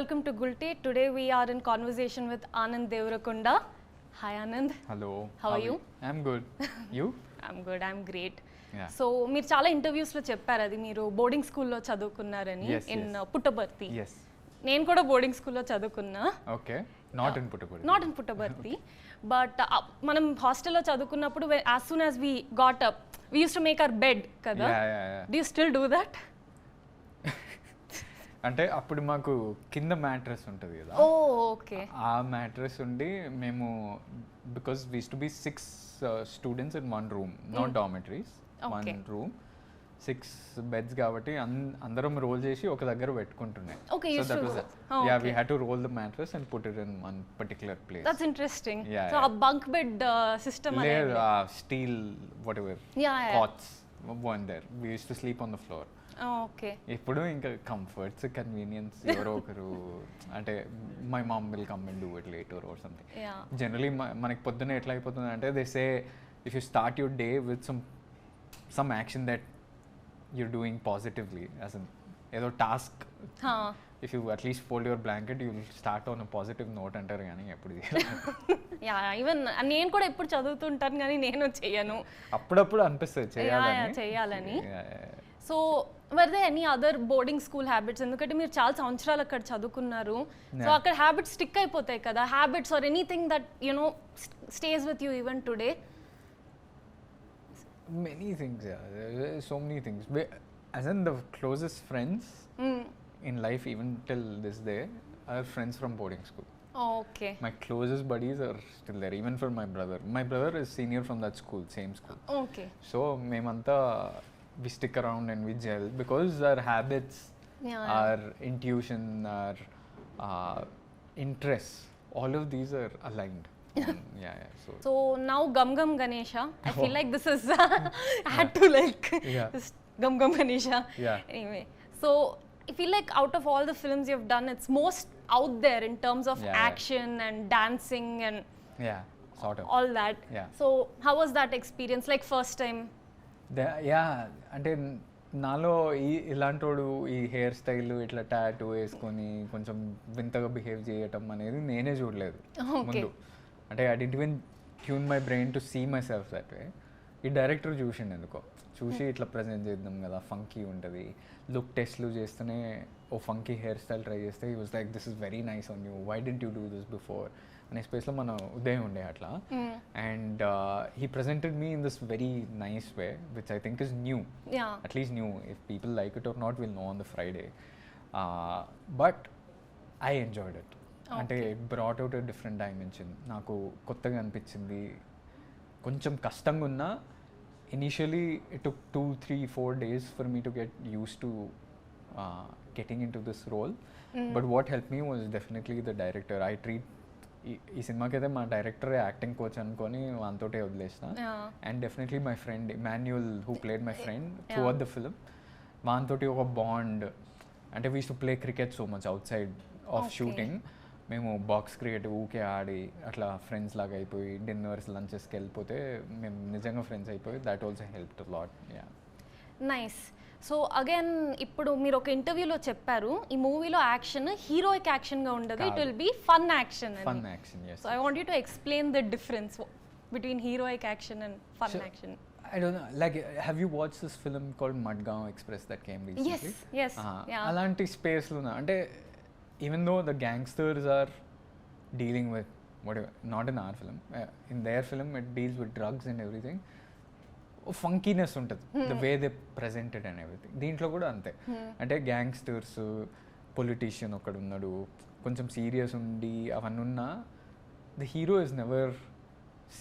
welcome to Gulte. Today we are in conversation with Anand Deverakonda. Hi Anand. Hello. How are you? I'm good. You? I'm good. I'm great. Yeah. So మీరు చాలా interviews లో చెప్పారు అది మీరు boarding స్కూల్లో చదువుకున్నారని in Puttaparthi. Yes. నేను కూడా boarding స్కూల్లో చదువుకున్నా. Okay. Not in Puttaparthi. Not in Puttaparthi. But మనం హాస్టల్లో చదువుకున్నప్పుడు as soon as we got up we used to make our bed కదా. Yeah. Do you still do that? అంటే అప్పుడు మాకు కింద మ్యాట్రెస్ ఉంటుంది కదా. ఓకే. ఆ మ్యాట్రెస్ ఉండి మేము because we to be 6 students in one room, not dormitories, one room, 6 beds కాబట్టి అందరం రోల్ చేసి ఒక దగ్గర పెట్టుకుంటున్నాయి. Okay, so that was it. Yeah, we had to roll the mattress and put it in one particular place. That's interesting. Yeah, so a bunk bed system layer steel whatever cots weren't there. We used to sleep on the floor. Okay. ఇప్పుడు ఇంకా comforts, convenience, ఎవరో ఒకరు అంటే my mom will come and do it later or something. Generally మనకి పొద్దున్న ఎట్లా అయిపోతుంది అంటే they say if you start your day with some action that you're doing positively as in ఏదో task, if you at least fold your blanket you will start on a positive note అంటారు కానీ ఎప్పుడు even నేను కూడా ఎప్పుడు చదువుతుంటాను కానీ నేను చేయను. అప్పుడప్పుడు అనిపిస్తుంది చేయాలని. So were they any other boarding school habits? ఎందుకంటే మీరు చాలా సంవత్సరాలు అక్కడ చదువుకున్నారు, సో అక్కడ హ్యాబిట్స్ స్టిక్ అయిపోతాయి కదా, habits or anything that you know stays with you even today? Many things, so many things. As in the closest friends in life, even till this day, are friends from boarding school. Okay. My closest buddies are still there, even for my brother. My brother is senior from that school, same school. Okay. So, memanta we stick around and we gel because our habits, our intuition, our interests, all of these are aligned. So now Gam Gam Ganesha, I feel like this is I had to like this Gam Gam Ganesha. Anyway, so I feel like out of all the films you've done, it's most out there in terms of action and dancing and sort of all that. So how was that experience, like first time? అంటే నాలో ఇలాంటోడు ఈ hair style ఇట్లా tattoo వేసుకొని కొంచెం వింతగా behave చేయటం అనేది నేనే చూడలేదు ముందు. అంటే I didn't even tune my brain to see myself that way. ఈ డైరెక్టర్ చూసిండు ఎందుకో, చూసి ఇట్లా ప్రజెంట్ చేద్దాం కదా, ఫంకీ ఉంటుంది, లుక్ టెస్ట్లు చేస్తూనే ఓ ఫంకీ హెయిర్ స్టైల్ ట్రై చేస్తే he was like this is very nice on you, why didn't you do this before అనే స్పేస్లో మన ఉదయం ఉండే అట్లా. And he presented me in this very nice way which I think is new, at least new. If people like it or not will know on the Friday, but I enjoyed it. అంటే it brought out a different dimension. నాకు కొత్తగా అనిపించింది, కొంచెం కష్టంగా ఉన్నా initially it took 2-3-4 days for me to get used to getting into this role. But what helped me was definitely the director. I treat ఈ సినిమాకి అయితే మా డైరెక్టర్ యాక్టింగ్ కోచ్ అనుకొని వానితోటే వదిలేసిన. And definitely my friend Emmanuel who played my friend throughout the film, వానితోటి ఒక bond. అంటే we used to play cricket so much outside of shooting. మేము బాక్స్ క్రికెట్ ఊకే ఆడి అట్లా ఫ్రెండ్స్ లాగా అయిపోయి డిన్నర్స్ లంచెస్కి వెళ్ళిపోతే మేము నిజంగా ఫ్రెండ్స్ అయిపోయి that also helped lot. Nice. So again ఇప్పుడు మీరు ఒక ఇంటర్వ్యూలో చెప్పారు ఈ మూవీలో యాక్షన్ హీరోయిక్ యాక్షన్గా ఉండదు, it will be fun action. Fun action, yes. So I want you to explain the difference between heroic action and fun action. I don't know, like, have you watched this film called Madgaon Express that came recently? Yes. అలాంటి స్పేస్లో అంటే even though the gangsters are dealing with whatever, not in our film, in their film it deals with drugs and everything, funkiness ఉంటుంది, the way they present it and everything. దీంట్లో కూడా అంతే. అంటే gangsters, politician ఒకడు ఉన్నాడు, కొంచెం serious ఉండి అవన్నీ ఉన్నా the hero is never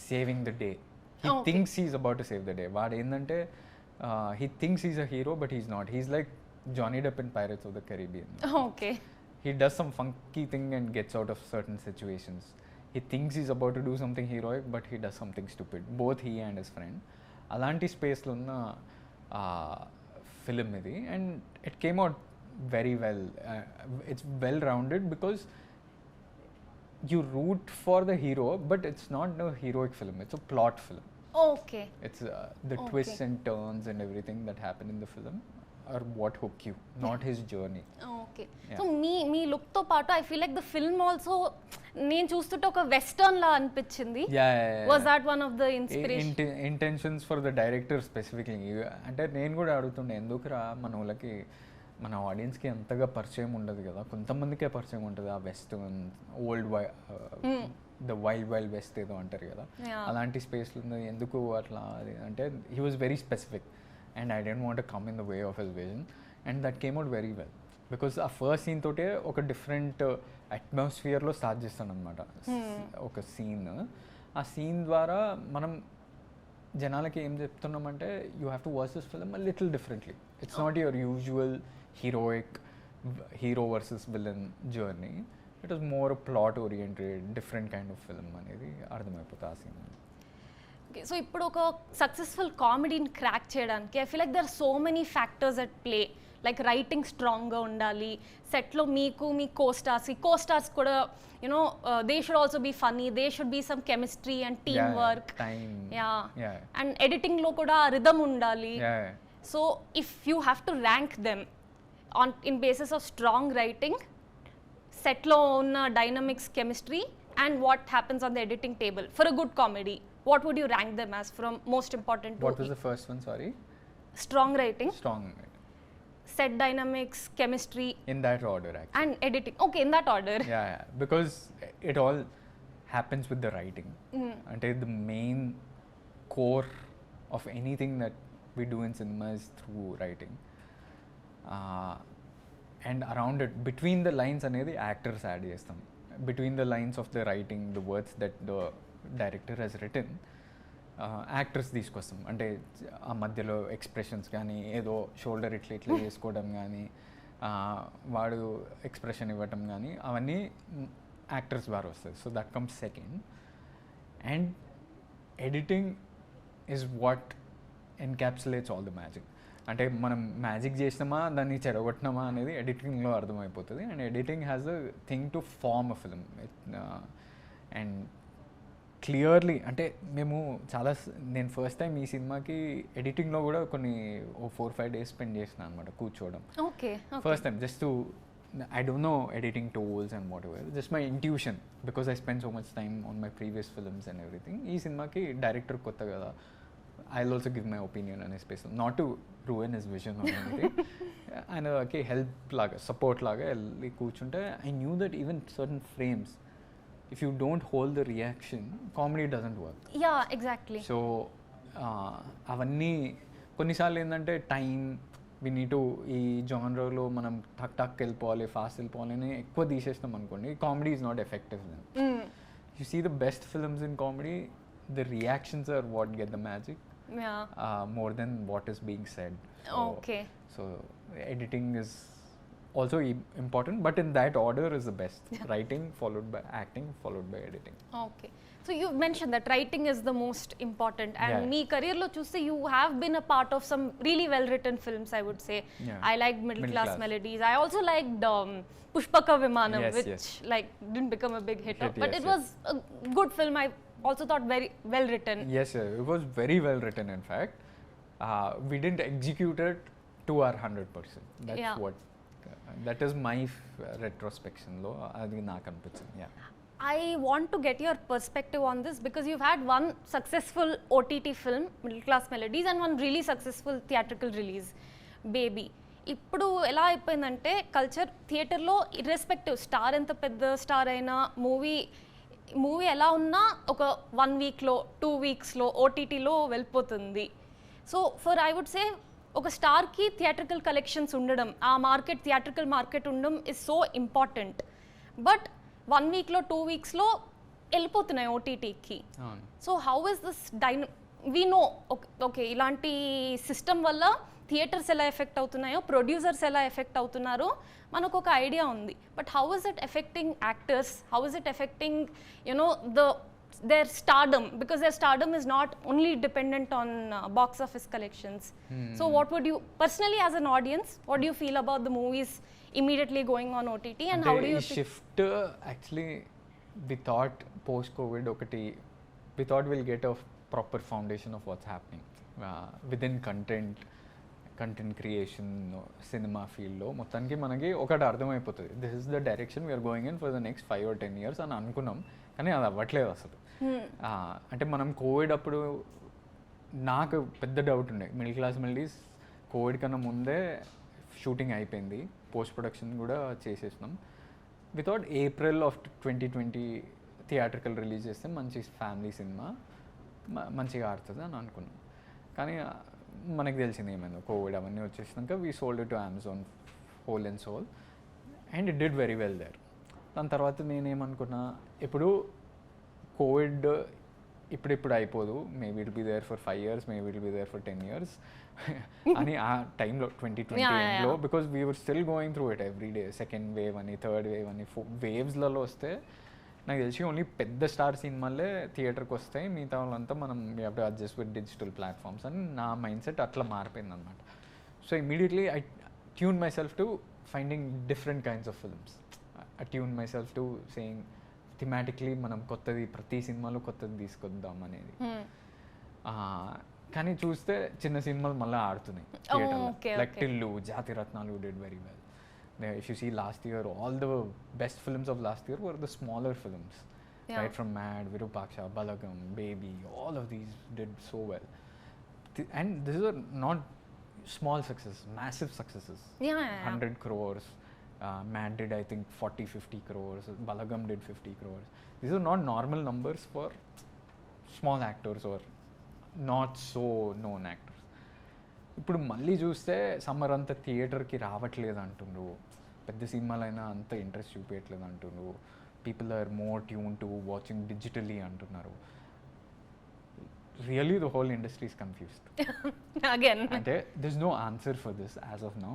saving the day. He thinks he's about to save the day. వాడు ఏంటంటే he thinks he's a hero but he's not. He's like Johnny Depp in Pirates of the Caribbean. Okay. He does some funky thing and gets out of certain situations. He thinks he's about to do something heroic but he does something stupid. Both he and his friend. అలాంటి స్పేస్లో ఉన్న film ఇది. And it came out very well. It's well rounded because you root for the hero but it's not a heroic film, it's a plot film. Okay. It's the twists and turns and everything that happen in the film are what hook you, not his journey. Okay so మీ లుక్తో పాటు I feel like the film also నేను చూస్తుంటే ఒక western లా అనిపించింది. Was that one of the intentions for the director specifically. అంటే నేను కూడా అడుగుతుండే ఎందుకురా మన వాళ్ళకి మన ఆడియన్స్కి అంతగా పరిచయం ఉండదు కదా, కొంతమందికే పరిచయం ఉంటుంది ఆ western old the wild west ఏదో అంటారు కదా, అలాంటి స్పేస్లో ఎందుకు అట్లా అంటే he was very specific and I don't want to come in the way of his vision and that came out very well. Because ఆ ఫస్ట్ సీన్ తోటే ఒక డిఫరెంట్ అట్మాస్ఫియర్లో స్టార్ట్ చేస్తాను అనమాట ఒక సీన్. ఆ సీన్ ద్వారా మనం జనాలకి ఏం చెప్తున్నామంటే you have to watch this film a little differently. It's not your usual heroic hero versus villain journey. It was more plot oriented different kind of film అనేది అర్థమైపోతుంది ఆ సీన్. ఓకే సో ఇప్పుడు ఒక సక్సెస్ఫుల్ కామెడీని crack చేయడానికి I feel like there are so many factors at play. Like writing స్ట్రాంగ్గా ఉండాలి, సెట్లో మీకు మీ కోస్టార్స్ కూడా you know they should also be funny, they should be some chemistry and team work, and ఎడిటింగ్లో కూడా రిథమ్ ఉండాలి. So if you have to rank them on in basis of strong writing, సెట్లో ఉన్న dynamics, chemistry and what happens on the editing table for a good comedy, what would you rank them as from most important to what was the first one, sorry? Strong writing, strong set dynamics, chemistry, in that order actually, and editing. Okay, in that order. Yeah, because it all happens with the writing. Ante the main core of anything that we do in cinema is through writing, and around it between the lines anedi actors add chestam. Between the lines of the writing, the words that the director has written, actors తీసుకొస్తాం. అంటే ఆ మధ్యలో expressions కానీ ఏదో shoulder ఇట్లా వేసుకోవడం కానీ వాడు ఎక్స్ప్రెషన్ ఇవ్వటం కానీ అవన్నీ యాక్టర్స్ ద్వారా వస్తుంది. So that comes second. And editing is what encapsulates all the magic. అంటే మనం మ్యాజిక్ చేసినామా దాన్ని చెడగొట్టినామా అనేది ఎడిటింగ్లో అర్థమైపోతుంది. And editing has a thing to form a film. And clearly అంటే నేను ఫస్ట్ టైం ఈ సినిమాకి ఎడిటింగ్లో కూడా కొన్ని 4-5 days స్పెండ్ చేసిన అనమాట కూర్చోవడం. First time just to I don't know editing tools and whatever, just my intuition because I spent so much time on my previous films and everything. Ee cinema ki director kotta kada, I'll also give my opinion on his space, not to ruin his vision or anything. And okay, help laga, support laga elli కూర్చుంటే I knew that even certain frames, if you don't hold the reaction, comedy doesn't work. Yeah, exactly. So అవంన్నీ కొన్నిసార్లు ఏంటంటే time we need to ఈ జానర్లో మనం టక్ వెళ్ళిపోవాలి, fast వెళ్ళిపోవాలి అని ఎక్కువ తీసేసినాం అనుకోండి, comedy is not effective then. You see the best films in comedy, the reactions are what get the magic more than what is being said. So editing is also important, but in that order is the best. Writing followed by acting followed by editing. Okay, so you mentioned that writing is the most important, and me career lo chuste you have been a part of some really well written films, I would say. I liked middle class melodies. I also liked Pushpaka Vimanam, which like didn't become a big hit, but it was a good film. I also thought very well written. Yes, sir. It was very well written, in fact. We didn't execute it to our 100%. That's what that is my retrospection lo adi naaku anipinchindi. I want to get your perspective on this because you've had one successful OTT film, Middle Class Melodies, and one really successful theatrical release, Baby. ఇప్పుడు ఎలా అయిపోయిందంటే culture థియేటర్లో irrespective star ఎంత పెద్ద star అయినా movie ఎలా ఉన్నా ఒక 1 weekలో 2 weeksలో ఓటీటీలో వెళ్ళిపోతుంది. So for I would say ఒక స్టార్కి థియేట్రికల్ కలెక్షన్స్ ఉండడం, ఆ మార్కెట్ థియేట్రికల్ మార్కెట్ ఉండడం ఇస్ సో ఇంపార్టెంట్. బట్ 1 weekలో 2 weeksలో వెళ్ళిపోతున్నాయి ఓటీటీకి. So how is this we know okay ఇలాంటి సిస్టమ్ వల్ల థియేటర్స్ ఎలా ఎఫెక్ట్ అవుతున్నాయో, ప్రొడ్యూసర్స్ ఎలా ఎఫెక్ట్ అవుతున్నారో మనకు ఒక ఐడియా ఉంది. But how is it affecting actors, how is it affecting you know their stardom, because their stardom is not only dependent on box office collections. So what would you personally as an audience, what do you feel about the movies immediately going on OTT, and how do you shift? Actually we thought post covid we thought we'll get a proper foundation of what's happening within content content creation cinema ఫీల్డ్లో మొత్తానికి మనకి ఒకటి అర్థమైపోతుంది, this is the direction we're going in for the next 5 or 10 years అని అనుకున్నాం. కానీ అది అవ్వట్లేదు అసలు. అంటే మనం కోవిడ్ అప్పుడు నాకు పెద్ద డౌట్ ఉండే, మిడిల్ క్లాస్ మెల్డీస్ కోవిడ్ కన్నా ముందే షూటింగ్ అయిపోయింది, పోస్ట్ ప్రొడక్షన్ కూడా చేసేసినాం. Without April of 2020 theatrical release చేస్తే మంచి ఫ్యామిలీ సినిమా మంచిగా ఆడుతుంది అని అనుకున్నాం. కానీ మనకు తెలిసింది ఏమైందో, కోవిడ్ అవన్నీ వచ్చేసినాక we sold it to Amazon whole and soul and it did very well there. దాని తర్వాత నేనేమనుకున్నా, ఇప్పుడు కోవిడ్ ఇప్పుడు అయిపోదు, maybe it be there for 5 years, maybe it be there for 10 years అని ఆ టైంలో 2020 ఎండ్లో, because we were still going through it every day, second wave అని, థర్డ్ వేవ్ అని, వేవ్స్లలో వస్తే నాకు తెలిసి ఓన్లీ పెద్ద స్టార్ సినిమాలే థియేటర్కి వస్తాయి, మిగతా వాళ్ళంతా మనం we have to adjust with digital platforms అని నా మైండ్ సెట్ అట్లా మారిపోయింది అనమాట. So immediately I tune myself to finding different kinds of films. I tune myself to saying thematically మనం కొత్తది, ప్రతి సినిమాలో కొత్తది తీసుకొద్దాం అనేది. కానీ చూస్తే చిన్న సినిమాలు మళ్ళీ ఆడుతున్నాయి థియేటర్లో, like Tillu, Jathiratnalu did very well. If you see last year, all the best films of last year were the smaller films, right from Mad, Virupaksha, Balagam, Baby, all of these did so well. And these are not small successes, massive successes. 100 crores. Mad did, I think, 40-50 crores. Balagam did 50 crores. These are not normal numbers for small actors or not so known actors. ఇప్పుడు మళ్ళీ చూస్తే summer అంతా థియేటర్కి రావట్లేదు అంటుండ్రు, పెద్ద సినిమాలైనా అంత interest చూపించట్లేదు అంటుండ్రు, people are more tune to watching digitally అంటున్నారు. Really the whole industry is confused again. అంటే this no answer for this as of now.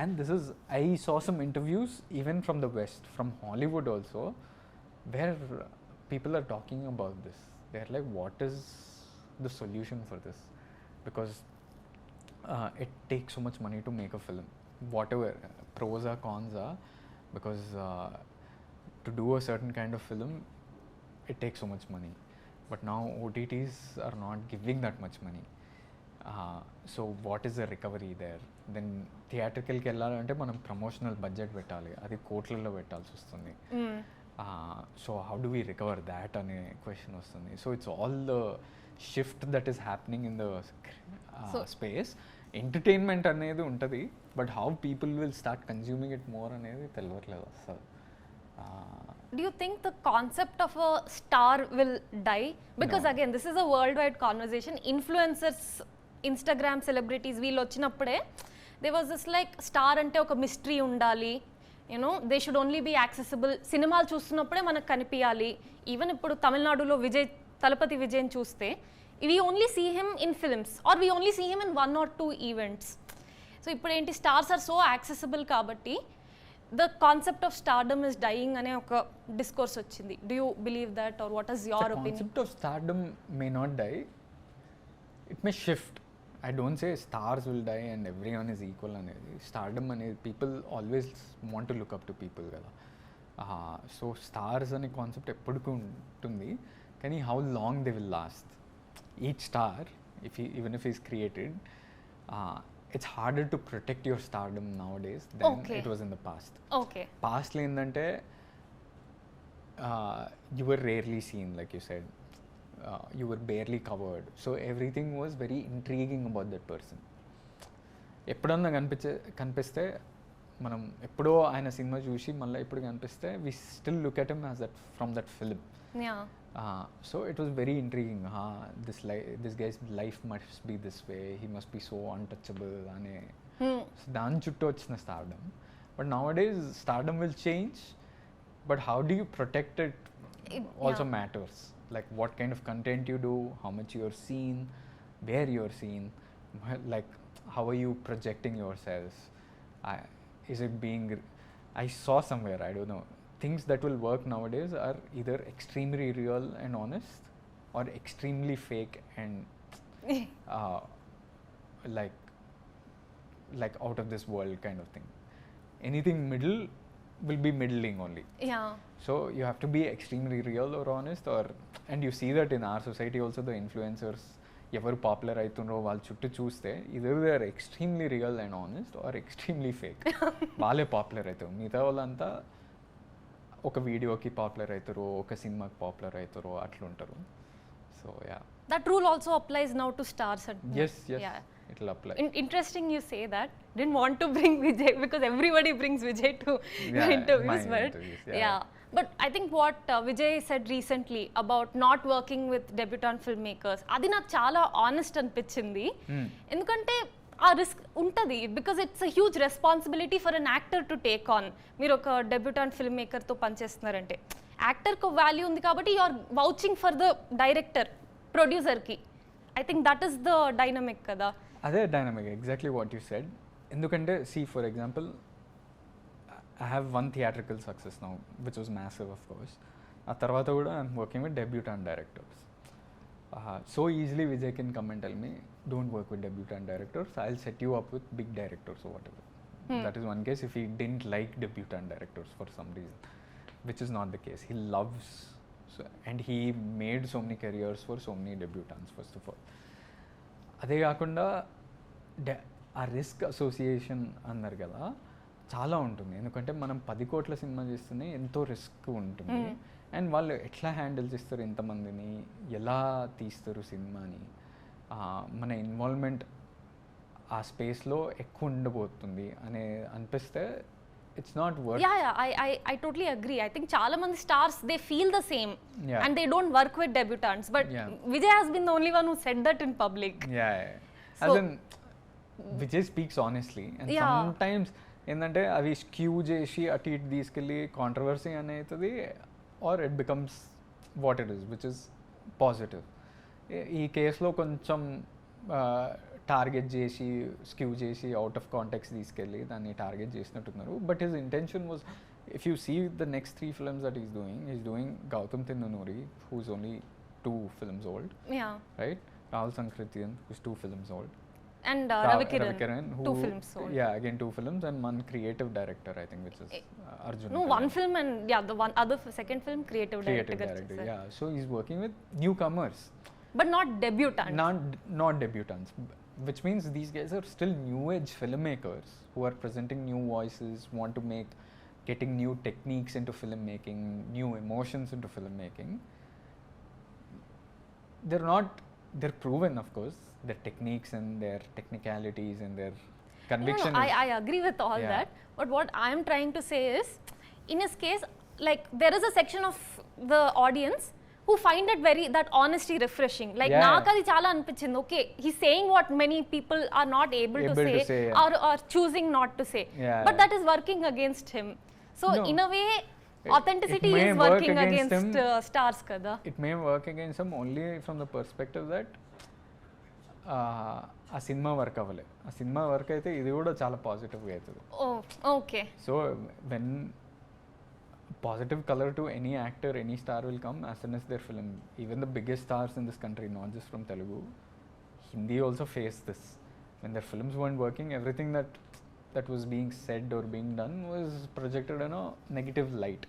And this is, I saw some interviews even from the west, from Hollywood also, where people are talking about this. They are like, what is the solution for this? Because it takes so much money to make a film, whatever pros or cons are, because to do a certain kind of film it takes so much money, but now OTTs are not giving that much money. So what is the recovery there? Then theatrical ki ellalante manam promotional budget pettali, adi కోట్లలో పెట్టాల్సి వస్తుంది. So how do we recover that ane question వస్తుంది. So it's all the shift that is happening in the space. Entertainment అనేది ఉంటుంది, but how people will start consuming it more అనేది తెలియట్లేదు అసలు. Do you think the concept of a star will die? Because no. Again, this is a worldwide conversation. Influencers, Instagram celebrities, వీళ్ళు వచ్చినప్పుడే there was this like star అంటే ఒక mystery ఉండాలి, you know they should only be accessible, సినిమాలు చూస్తున్నప్పుడే మనకు కనిపించాలి. Even ఇప్పుడు తమిళనాడులో తలపతి విజయ్ని చూస్తే we only see him in films or we only see him in 1 or 2 events. So ఇప్పుడు ఏంటి, stars are so accessible కాబట్టి the concept of stardom is dying అనే ఒక డిస్కోర్స్ వచ్చింది. Do you believe that, or what is your opinion? The concept of stardom may not die, it may shift. I don't say stars will die and everyone is equal అనేది. Stardom అనేది people always want to look up to people కదా. So stars అనే concept ఎప్పటికీ ఉంటుంది, కానీ how long they will last. Each star, even if he's created, it's harder to protect your stardom nowadays than it was in the past. Past lo endante you were rarely seen, like you said, you were barely covered, so everything was very intriguing about that person. ఎప్పుడన్నా కనిపిస్తే మనం ఎప్పుడో ఆయన cinema చూసి మళ్ళీ ఇప్పుడు కనిపిస్తే we still look at him as that from that film. So it was very intriguing. This guy's life must be this way, he must be so untouchable ane. So dan chuttu vachina stardom, but nowadays stardom will change, but how do you protect it also matters. Like what kind of content you do, how much you're seen, where you're seen, like how are you projecting yourself. Is it being, I saw somewhere, I don't know, things that will work nowadays are either extremely real and honest or extremely fake and like out of this world kind of thing. Anything middle will be middling only. So you have to be extremely real or honest, and you see that in our society also, the influencers, ఎవరు popular అవుతుండ్రో వాళ్ళ చుట్టూ చూస్తే either they are extremely real and honest or extremely fake. వాళ్ళే popular అవుతారు, మిగతా వాళ్ళంతా ఒక వీడియోకి పాపులర్ అవుతారు, ఒక సినిమాకి పాపులర్ అవుతారు, అట్లుంటారు. So yeah, that rule also applies now to stars. yes Yeah. it'll apply. Interesting you say that. Didn't want to bring Vijay because everybody brings Vijay to Yeah, interviews, my but interviews, yeah. But I think what Vijay said recently about not working with debutant filmmakers, అది నాకు చాలా honest అనిపించింది. ఎందుకంటే ఆ risk ఉంటుంది, because it's a huge responsibility for an actor to take on. మీరు ఒక debutante film మేకర్తో పనిచేస్తున్నారంటే యాక్టర్కి వాల్యూ ఉంది కాబట్టి you are vouching for the director, ప్రొడ్యూసర్కి. I think that is the dynamic కదా. అదే dynamic, exactly what you said. ఎందుకంటే see for example I have one theatrical success now which was massive of course. ఆ తర్వాత కూడా I'm working with debutante directors. So easily Vijay can come and tell me, don't work with debutant directors, I'll set you up with big directors or whatever. That is one case if he didn't like debutant directors for some reason, which is not the case. He loves, and he made so many careers for so many debutants first of all. అదే కాకుండా ఆ risk association అన్నారు కదా, చాలా ఉంటుంది. ఎందుకంటే మనం 10 కోట్ల సినిమా చేస్తూనే ఎంతో రిస్క్ ఉంటుంది. అండ్ వాళ్ళు ఎట్లా హ్యాండిల్ చేస్తారు ఇంతమందిని, ఎలా తీస్తారు సినిమాని, మన ఇన్వాల్వ్మెంట్ ఆ స్పేస్లో ఎక్కువ ఉండబోతుంది అనే అనిపిస్తే it's not worth. I totally agree. I think చాలా మంది stars they feel the same and they don't work with debutants, but Vijay has been the only one who said that in public. As in Vijay speaks honestly, and sometimes ఏంటంటే అవి skew చేసి అటు ఇటు తీసుకెళ్ళి controversy అని అవుతుంది, or it becomes what it is which is positive. ఈ కేసులో కొంచెం టార్గెట్ చేసి స్క్యూ చేసి అవుట్ ఆఫ్ కాంటెక్స్ట్ తీసుకెళ్ళి దాన్ని టార్గెట్ చేసినట్టున్నారు. But his intention was, if you see the next 3 films that he's doing Gautam Thinnanuri, who's only 2 films old, right? Rahul Sankrithiyan, who's 2 films old, and Ravikiran, who 2 films old. Again 2 films, and one creative director I think, which is Arjun. No, one film and the one other second film creative director. So he's working with newcomers, but not debutants. Not debutants, which means these guys are still new age filmmakers who are presenting new voices, want to make, getting new techniques into filmmaking, new emotions into filmmaking. They're proven, of course, their techniques and their technicalities and their conviction. No, I agree with all that, but what I am trying to say is, in his case, like there is a section of the audience who find it that honesty refreshing. Like నాకు అది చాలా అనిపించింది. Okay, he's saying what many people are not able to say or choosing not to say, but that is working against him. So in a way authenticity is working against stars kada. It may work against him only from the perspective that ఆ cinema work అవ్వలే. ఆ cinema work అయితే ఇది కూడా చాలా పాజిటివ్గా అవుతుంది. Okay. So when positive color to any actor, any star will come as soon as their film, even the biggest stars in this country, not just from Telugu, Hindi also faced this. When their films weren't working, everything that was being said or being done was projected in a negative light.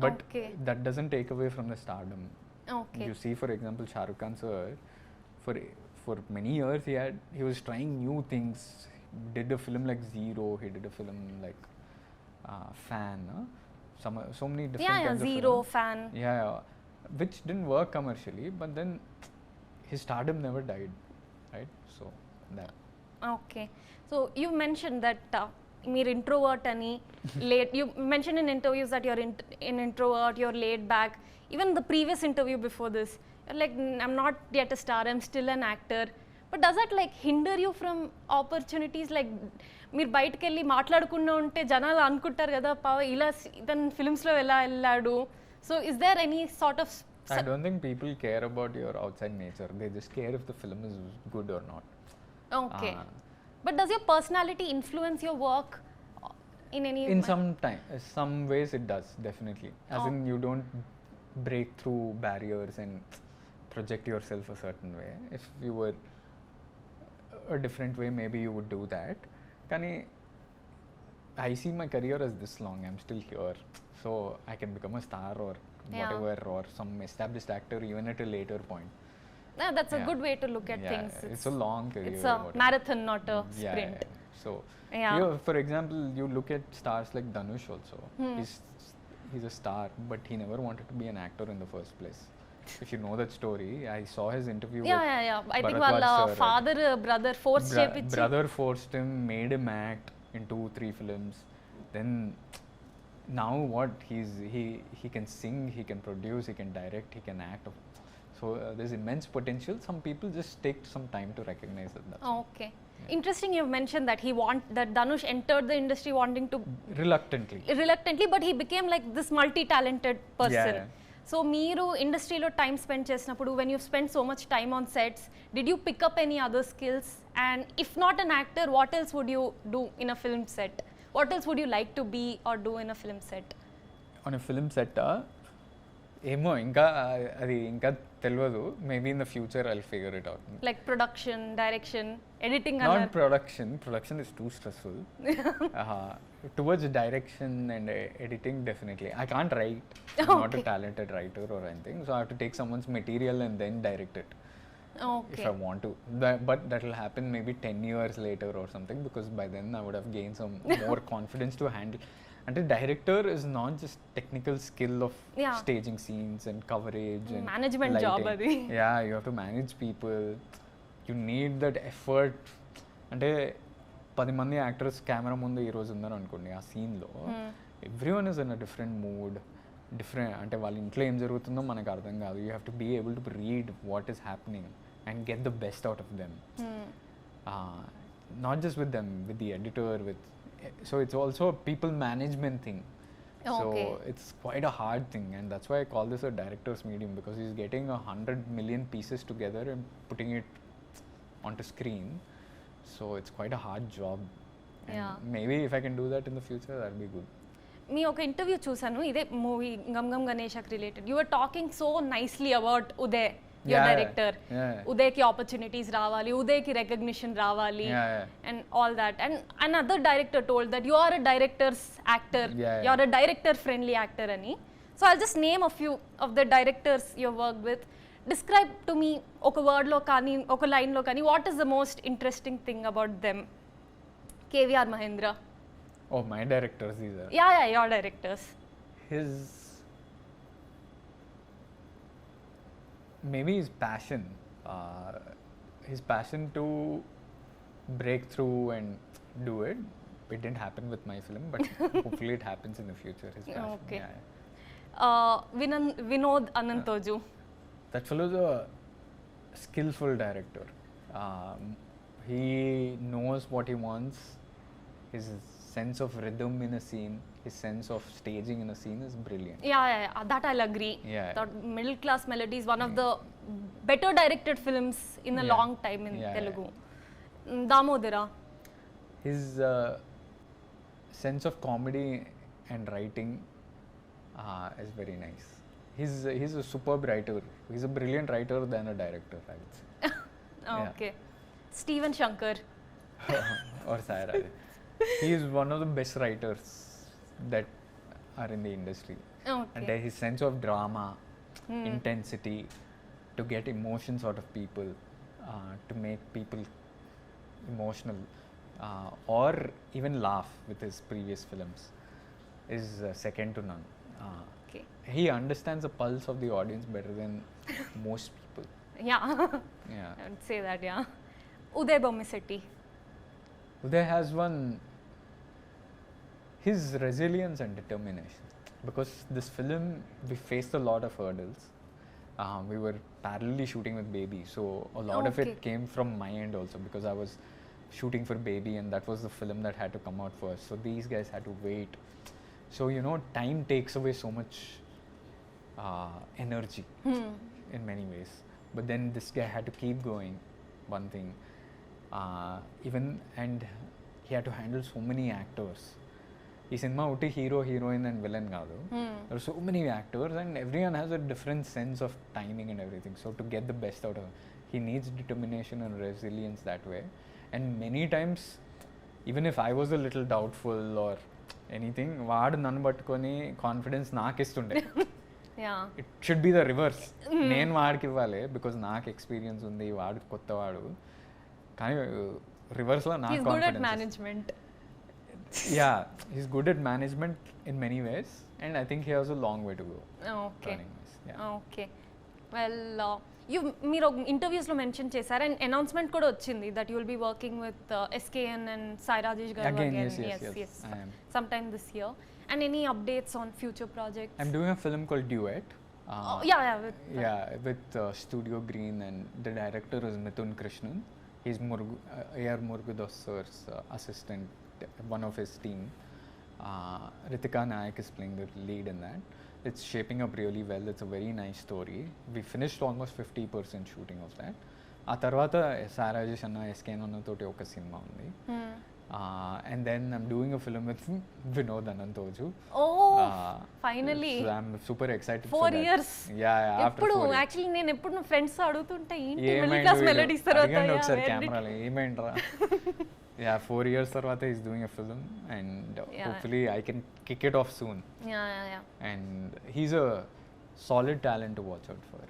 But that doesn't take away from the stardom. You see, for example, Shah Rukh Khan sir, for many years he was trying new things. He did a film like Zero, he did a film like Fan, so many different kinds Zero, of Fan, which didn't work commercially, but then his stardom never died, right? So that. Okay, so you mentioned that you're introvert ani late. You mentioned in interviews that you're an introvert, you're laid back. Even the previous interview before this, you're like, I'm not yet a star, I'm still an actor. But does that like hinder you from opportunities? Like మీరు బయటకు వెళ్ళి మాట్లాడకుండా ఉంటే జనాలు అనుకుంటారు కదా, ఇలా ఇతను ఫిల్మ్స్లో ఎలా వెళ్ళాడు. So is there any sort of I don't think people care about your outside nature. They just care if the film is good or not. Okay. But does your personality influence your work in any in some ways it does, definitely. As in you don't break through barriers and project yourself a certain way. If you were a different way, maybe you would do that. Kani I see my career as this long. I'm still here, so I can become a star or whatever, or some established actor even at a later point. That's a good way to look at things. It's a long career. It's a marathon, not a sprint. So, for example, you look at stars like Dhanush also. He's a star, but he never wanted to be an actor in the first place. If you know that story, I saw his interview with I think వాళ్ళ father brother forced చేపించి brother forced him, made him act in 2-3 films. Then now what he can sing, he can produce, he can direct, he can act. So there's immense potential. Some people just take some time to recognize that. Okay. Interesting, you've mentioned that that Dhanush entered the industry wanting to reluctantly, but he became like this multi-talented person. So meeru industry lo time spend chesinapudu, when you've spent so much time on sets, did you pick up any other skills? And if not an actor, what else would you do in a film set? What else would you like to be or do in a film set? On a film set, ఏమో ఇంకా అది ఇంకా తెలియదు. Maybe in the future I'll figure it out. Like production, direction, editing. Not production is two stressful. Towards direction and editing definitely. I can't right, not a talented writer or anything, so I have to take someone's material and then direct it. Okay. If I want to, but that will happen maybe 10 years later or something, because by then I would have gained some more confidence to handle. And a director is not just technical skill of staging scenes and coverage and management lighting. job adi. Yeah, you have to manage people. You need that effort. అంటే 10 మంది actors camera ముందు ఈ రోజు ఉన్నారు అనుకోండి, ఆ సీన్లో everyone is in a different mood, different. అంటే వాళ్ళ ఇంట్లో ఏం జరుగుతుందో మనకు అర్థం కాదు. You have to be able to read what is happening and get the best out of them. Not just with them, with the editor, with so it's also a people management thing. So it's quite a hard thing, and that's why I call this a director's medium, because he's getting 100 million pieces together and putting it onto screen. So it's quite a hard job, and maybe if I can do that in the future, that'll be good. మీ ఒక interview చూసాను, ఇదే movie గమ్ గమ్ గణేషకి related. You are talking so nicely about Uday, your director. Uday ki opportunities ravali, Uday ki recognition ravali, and all that. And another director told that you are a director's actor, you are a director friendly actor ani. So I'll just name a few of the directors you've worked with. Describe to me oka word lo kani, oka line lo kani, what is the most interesting thing about them? KVR Mahendra. Oh, my directors, these are. Yeah, your directors. Maybe his passion to break through and do it. It didn't happen with my film, but hopefully it happens in the future. His passion. Okay. Vinod Anantoju. That fellow is a skillful director. He knows what he wants. His sense of rhythm in a scene, his sense of staging in a scene is brilliant. Yeah, that I'll agree. That Middle Class Melody is one of the better directed films in a long time in Telugu. Damodara. His sense of comedy and writing is very nice. He's a superb writer. He's a brilliant writer than a director, I would say. Okay. Steven Shankar. Or Sairaj. He is one of the best writers that are in the industry. And his sense of drama, intensity, to get emotions out of people, to make people emotional, or even laugh with his previous films, is second to none. He understands the pulse of the audience better than most people. Yeah. I would say that, Uday Bommisetti. Uday has his resilience and determination, because this film we faced a lot of hurdles. We were parallelly shooting with Baby, so a lot of it came from my end also, because I was shooting for Baby and that was the film that had to come out first. So these guys had to wait. So time takes away so much energy in many ways. But then this guy had to keep going, one thing. And he had to handle so many actors. ఈ cinema ఒకటి hero, heroine and villain కాదు. There are so many actors and everyone has a different sense of timing and everything. So to get the best out of him, he needs determination and resilience that way. And many times, even if I was a little doubtful or anything, వాడు నన్ను పట్టుకొని confidence నాకు ఇస్తుండే. Yeah. It should be the reverse. నేను వాడికి ఇవ్వాలి because నాకు experience ఉంది, వాడు కొత్తవాడు. కానీ రివర్స్లో నాకు He's good at management. Yeah, he's good at management in many ways, and I think he has a long way to go. Okay. Running this. Yeah. Okay. Well, మీరు ఇంటర్వ్యూస్లో మెన్షన్ చేశారు and announcement కూడా వచ్చింది that you will be working with SKN and Sai Rajesh గారు Again, again. yes, I am. Sometime this year. And any updates on future projects? I'm doing a film called Duet. With Studio Green, and the director is Mithun Krishnan. He's A.R. Murugadoss sir's assistant, one of his team. Ritika Nayak is playing the lead in that. It's shaping up really well. It's a very nice story. We finished almost 50% shooting of that. ఆ తర్వాత సాయి రాజేష్ అన్న ఎస్కేన్ అన్న తోటి ఒక cinema ఉంది. And then I'm doing a film with Vinod Anantoju. Finally. So I'm super excited 4 for that. years. Yeah, after ఎప్పుడు 4 years. Actually నేను ఎప్పుడు నా ఫ్రెండ్స్ అడుగుతుంటే ఏంటి మిడిల్ ఏమైంది క్లాస్ వీడు? మెలోడీస్ అడిగండి ఒకసారి తర్వాత కెమెరాలో ఏమైండ్రా. 4 years తర్వాత he's doing a film, and hopefully I can kick it off soon. And he's a solid talent to watch out for.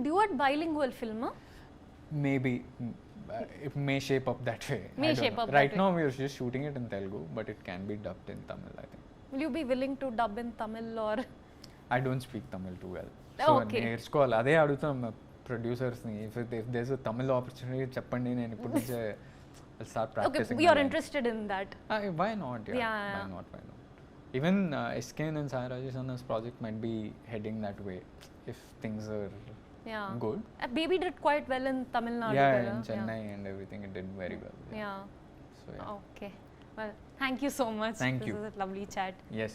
Dude bilingual film Maybe it may shape up that way. May I don't shape know. up Right that now we are just shooting it in Telugu, but it can be dubbed in Tamil, I think. Will you be willing to dub in Tamil or I don't speak Tamil too well. So Okay. నేర్చుకోవాలి. అదే అడుగుతాం ప్రొడ్యూసర్స్ని, if there's a Tamil opportunity చెప్పండి, నేను ఇప్పుడు నుంచే I'll start okay practicing. You are my lines. Interested in that Why not? Yeah. Why not? Even SKN and Sai Rajesh Anna's project might be heading that way if things are good. Baby did quite well in Tamil Nadu. Yeah, kada? in Chennai and everything, it did very well. Yeah. So yeah. Okay. Well, thank you so much. Thank This you. was a lovely chat. Yes.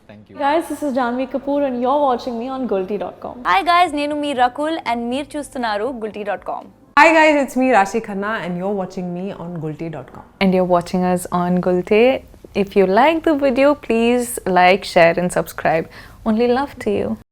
Thank you. Guys, this is Janvi Kapoor and you're watching me on Gulte.com. Hi guys, నేను మీ Rakul and మీరు చూస్తున్నారు Gulte.com. Hi guys, it's me Rashi Khanna and you're watching me on Gulte.com. And you're watching us on Gulte. If you like the video, please like, share and subscribe. Only love to you.